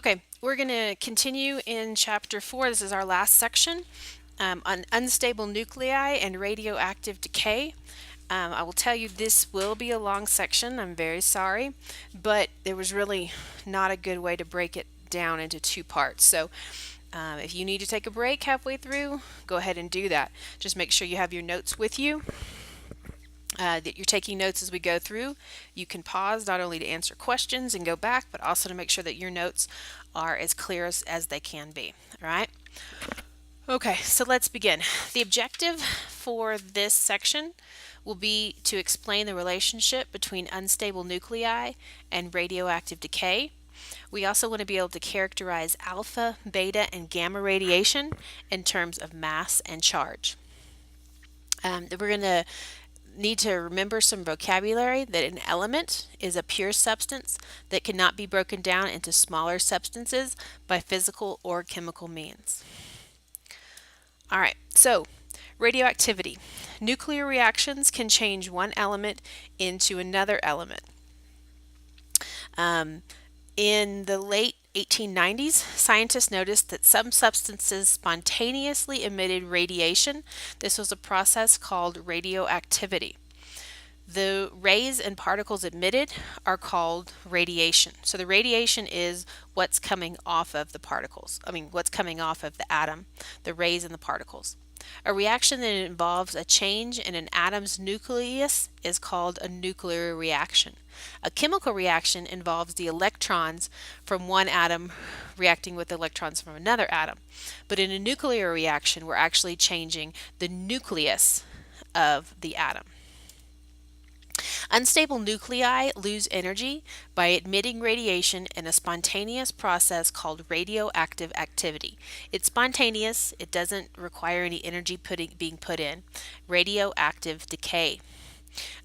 Okay, we're going to continue in chapter 4. This is our last section on unstable nuclei and radioactive decay. I will tell you this will be a long section. I'm very sorry, but there was really not a good way to break it down into two parts. So if you need to take a break halfway through, go ahead and do that. Just make sure you have your notes with you. That you're taking notes as we go through. You can pause not only to answer questions and go back, but also to make sure that your notes are as clear as they can be. All right? Okay, so let's begin. The objective for this section will be to explain the relationship between unstable nuclei and radioactive decay. We also want to be able to characterize alpha, beta, and gamma radiation in terms of mass and charge. We're going to need to remember some vocabulary that an element is a pure substance that cannot be broken down into smaller substances by physical or chemical means. All right, so radioactivity. Nuclear reactions can change one element into another element. In the late 1890s, scientists noticed that some substances spontaneously emitted radiation. This was a process called radioactivity. The rays and particles emitted are called radiation. So the radiation is what's coming off of the particles. What's coming off of the atom, the rays and the particles. A reaction that involves a change in an atom's nucleus is called a nuclear reaction. A chemical reaction involves the electrons from one atom reacting with electrons from another atom. But in a nuclear reaction, we're actually changing the nucleus of the atom. Unstable nuclei lose energy by emitting radiation in a spontaneous process called radioactive activity. It's spontaneous, it doesn't require any energy being put in. Radioactive decay.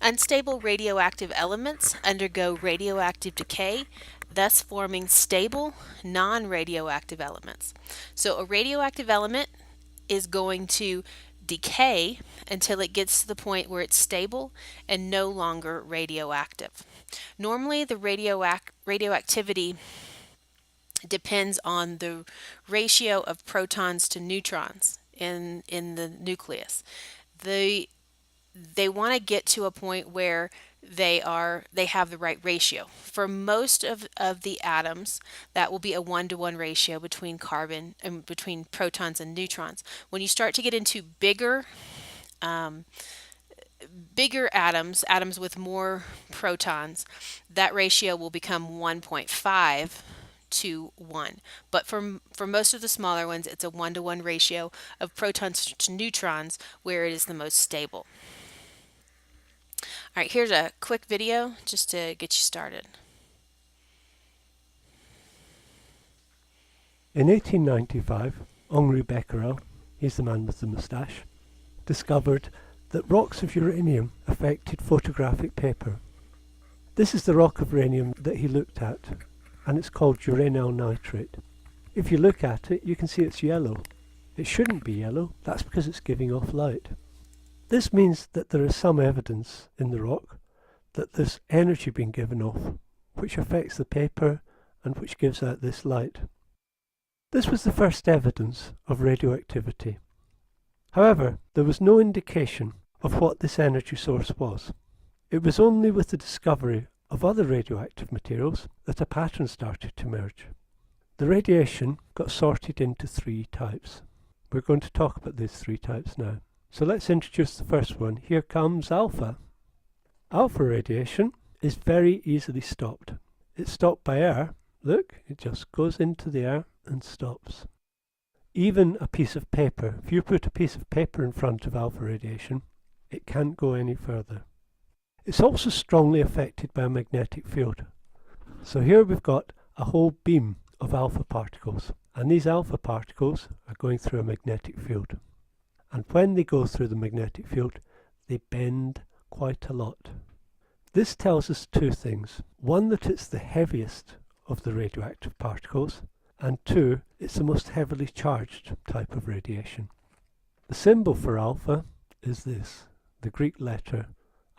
Unstable radioactive elements undergo radioactive decay, thus forming stable, non-radioactive elements. So a radioactive element is going to decay until it gets to the point where it's stable and no longer radioactive. Normally, the radioactivity depends on the ratio of protons to neutrons in the nucleus. They want to get to a point where they have the right ratio. For most of the atoms, that will be a 1-to-1 ratio between between protons and neutrons. When you start to get into bigger atoms with more protons, that ratio will become 1.5 to 1. But for most of the smaller ones, it's a 1-to-1 ratio of protons to neutrons where it is the most stable. All right, here's a quick video just to get you started. In 1895, Henri Becquerel, he's the man with the moustache, discovered that rocks of uranium affected photographic paper. This is the rock of uranium that he looked at, and it's called uranyl nitrate. If you look at it, you can see it's yellow. It shouldn't be yellow, that's because it's giving off light. This means that there is some evidence in the rock that there's energy being given off, which affects the paper and which gives out this light. This was the first evidence of radioactivity. However, there was no indication of what this energy source was. It was only with the discovery of other radioactive materials that a pattern started to emerge. The radiation got sorted into 3 types. We're going to talk about these 3 types now. So let's introduce the first one. Here comes alpha. Alpha radiation is very easily stopped. It's stopped by air. Look, it just goes into the air and stops. Even a piece of paper, if you put a piece of paper in front of alpha radiation, it can't go any further. It's also strongly affected by a magnetic field. So here we've got a whole beam of alpha particles, and these alpha particles are going through a magnetic field. And when they go through the magnetic field, they bend quite a lot. This tells us 2 things. 1, that it's the heaviest of the radioactive particles, and 2, it's the most heavily charged type of radiation. The symbol for alpha is this, the Greek letter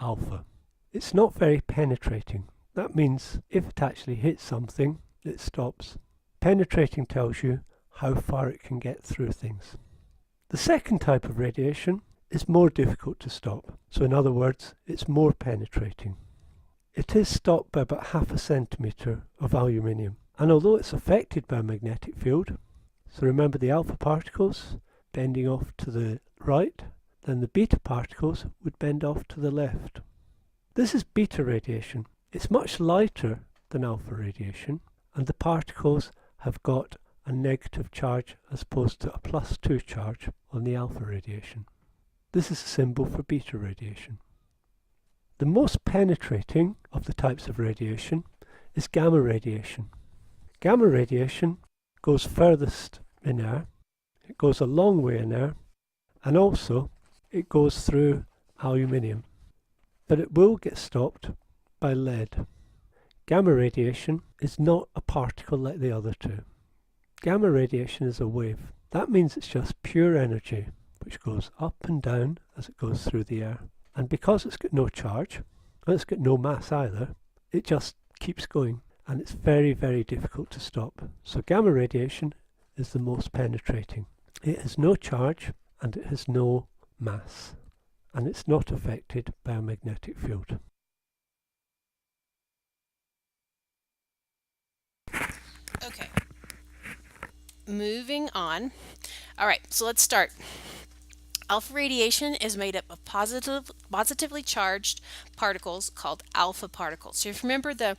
alpha. It's not very penetrating. That means if it actually hits something, it stops. Penetrating tells you how far it can get through things. The second type of radiation is more difficult to stop. So in other words, it's more penetrating. It is stopped by about half a centimetre of aluminium. And although it's affected by a magnetic field, so remember the alpha particles bending off to the right, then the beta particles would bend off to the left. This is beta radiation. It's much lighter than alpha radiation, and the particles have got a negative charge as opposed to a +2 charge on the alpha radiation. This is a symbol for beta radiation. The most penetrating of the types of radiation is gamma radiation. Gamma radiation goes furthest in air, it goes a long way in air, and also it goes through aluminium. But it will get stopped by lead. Gamma radiation is not a particle like the other two. Gamma radiation is a wave. That means it's just pure energy, which goes up and down as it goes through the air. And because it's got no charge, and it's got no mass either, it just keeps going. And it's very, very difficult to stop. So gamma radiation is the most penetrating. It has no charge and it has no mass. And it's not affected by a magnetic field. Okay. Moving on. All right, so let's start. Alpha radiation is made up of positively charged particles called alpha particles. So if you remember the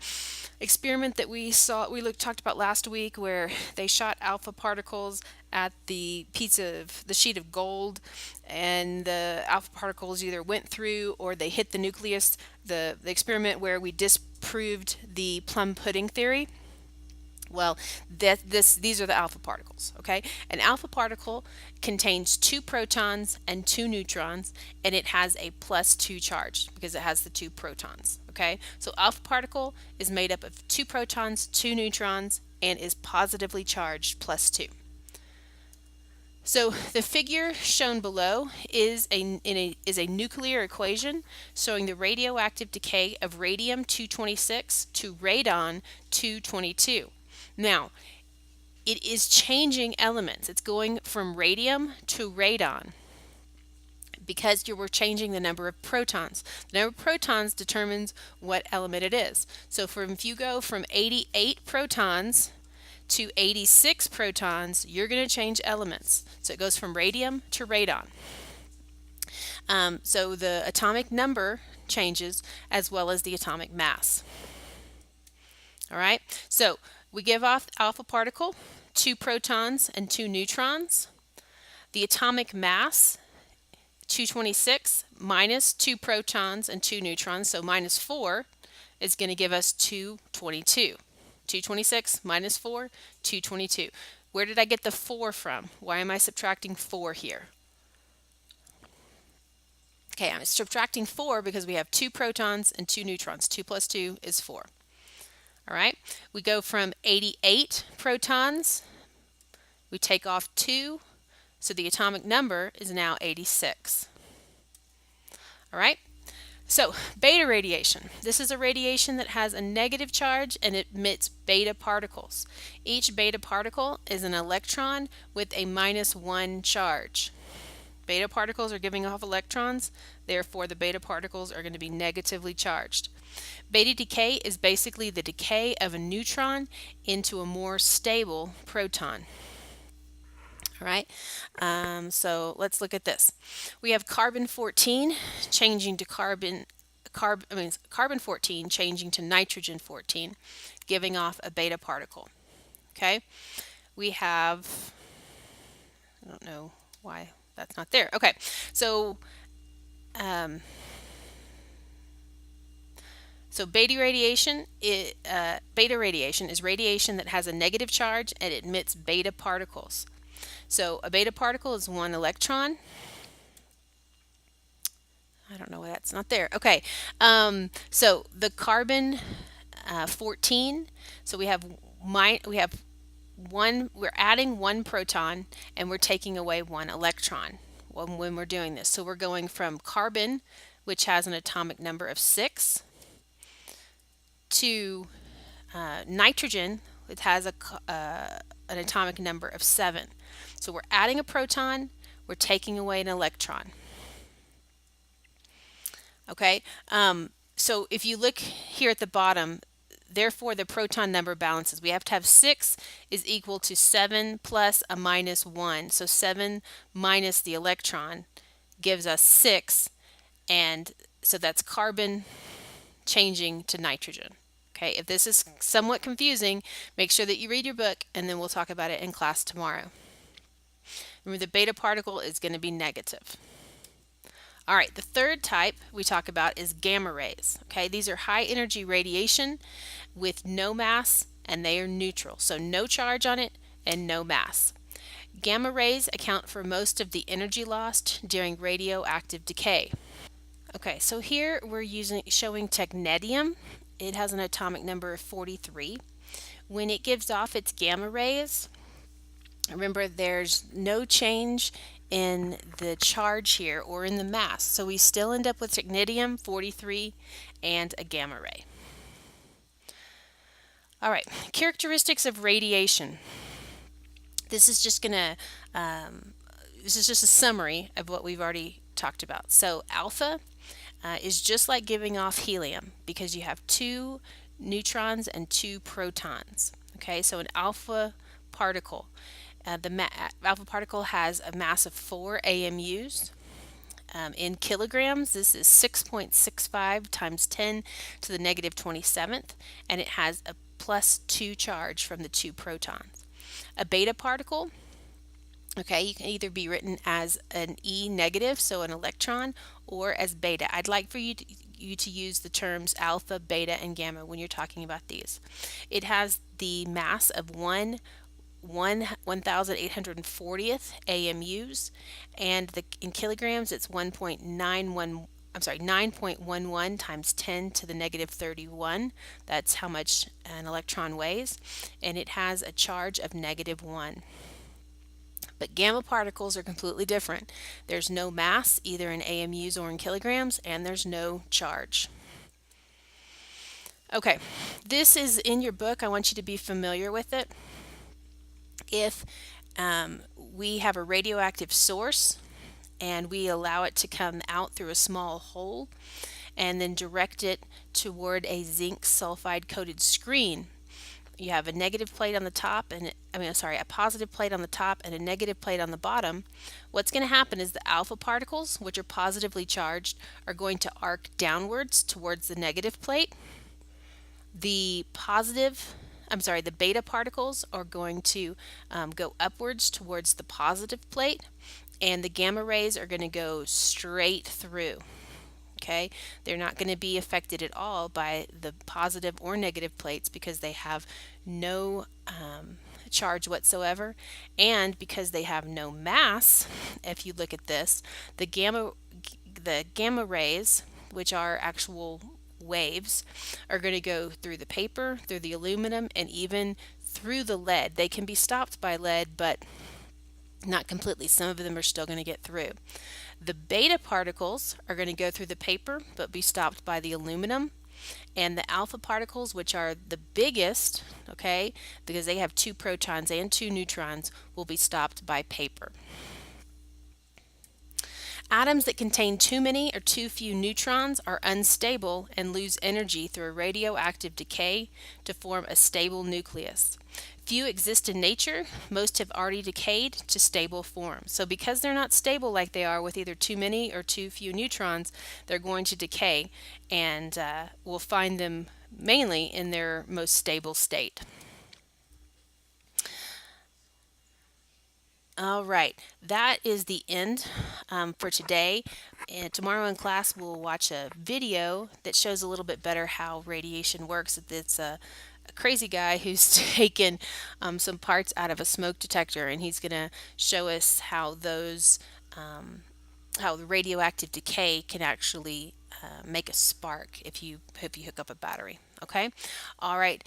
experiment that we talked about last week where they shot alpha particles at the sheet of gold, and the alpha particles either went through or they hit the nucleus, the experiment where we disproved the plum pudding theory. Well, these are the alpha particles, okay? An alpha particle contains 2 protons and 2 neutrons, and it has a +2 charge because it has the 2 protons, okay? So alpha particle is made up of 2 protons, 2 neutrons, and is positively charged +2. So the figure shown below is a nuclear equation showing the radioactive decay of radium-226 to radon-222. Now, it is changing elements. It's going from radium to radon because we're changing the number of protons. The number of protons determines what element it is. So if you go from 88 protons to 86 protons, you're going to change elements. So it goes from radium to radon. So the atomic number changes as well as the atomic mass. All right, so we give off alpha particle, 2 protons and 2 neutrons. The atomic mass, 226 minus 2 protons and 2 neutrons, so minus 4 is going to give us 222. 226 minus 4, 222. Where did I get the 4 from? Why am I subtracting 4 here? Okay, I'm subtracting 4 because we have 2 protons and 2 neutrons. 2 plus 2 is 4. All right, we go from 88 protons, we take off 2, so the atomic number is now 86. All right, so beta radiation. This is a radiation that has a negative charge and it emits beta particles. Each beta particle is an electron with a -1 charge. Beta particles are giving off electrons, therefore the beta particles are going to be negatively charged. Beta decay is basically the decay of a neutron into a more stable proton. All right, so let's look at this. We have carbon 14 changing to carbon 14 changing to nitrogen 14, giving off a beta particle. Okay, we have, I don't know why that's not there. Okay, so beta radiation is radiation that has a negative charge and it emits beta particles. So a beta particle is 1 electron. I don't know why that's not there. Okay, so the carbon 14. So we have one. We're adding 1 proton and we're taking away 1 electron when we're doing this. So we're going from carbon, which has an atomic number of 6, to nitrogen, It has an atomic number of 7. So we're adding a proton, we're taking away an electron. Okay, so if you look here at the bottom, therefore the proton number balances. We have to have 6 is equal to 7 plus a minus 1. So 7 minus the electron gives us 6, and so that's carbon changing to nitrogen. Okay, if this is somewhat confusing, make sure that you read your book, and then we'll talk about it in class tomorrow. Remember, the beta particle is going to be negative. All right, the third type we talk about is gamma rays. Okay, these are high energy radiation with no mass, and they are neutral. So no charge on it and no mass. Gamma rays account for most of the energy lost during radioactive decay. Okay, so here we're showing technetium. It has an atomic number of 43. When it gives off its gamma rays, remember there's no change in the charge here or in the mass. So we still end up with technetium 43 and a gamma ray. All right, characteristics of radiation. This is just a summary of what we've already talked about. So alpha is just like giving off helium because you have 2 neutrons and 2 protons. Okay, so an alpha particle. Alpha particle has a mass of 4 AMUs. In kilograms, this is 6.65 times 10 to the negative 27th, and it has a plus 2 charge from the 2 protons. A beta particle, okay, you can either be written as an E negative, so an electron, or as beta. I'd like for you to use the terms alpha, beta, and gamma when you're talking about these. It has the mass of 1,840th AMUs, and in kilograms it's 9.11 times 10 to the negative 31. That's how much an electron weighs, and it has a charge of -1. But gamma particles are completely different. There's no mass either in AMUs or in kilograms, and there's no charge. Okay, this is in your book. I want you to be familiar with it. If we have a radioactive source and we allow it to come out through a small hole and then direct it toward a zinc sulfide coated screen, you have a negative plate on the top and a positive plate on the top and a negative plate on the bottom. What's going to happen is the alpha particles, which are positively charged, are going to arc downwards towards the negative plate. The beta particles are going to go upwards towards the positive plate, and the gamma rays are going to go straight through. Okay, they're not going to be affected at all by the positive or negative plates because they have no charge whatsoever, and because they have no mass. If you look at this, the gamma rays, which are actual waves, are going to go through the paper, through the aluminum, and even through the lead. They can be stopped by lead, but not completely. Some of them are still going to get through. The beta particles are going to go through the paper but be stopped by the aluminum, and the alpha particles, which are the biggest, okay, because they have 2 protons and 2 neutrons, will be stopped by paper. Atoms that contain too many or too few neutrons are unstable and lose energy through a radioactive decay to form a stable nucleus. Few exist in nature. Most have already decayed to stable form. So because they're not stable like they are with either too many or too few neutrons, they're going to decay, and we'll find them mainly in their most stable state. All right, that is the end for today. And tomorrow in class, we'll watch a video that shows a little bit better how radiation works. It's a crazy guy who's taken some parts out of a smoke detector, and he's going to show us how how the radioactive decay can actually make a spark if you hook up a battery. Okay, all right.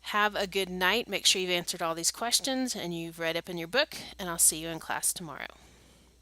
Have a good night. Make sure you've answered all these questions and you've read up in your book, and I'll see you in class tomorrow.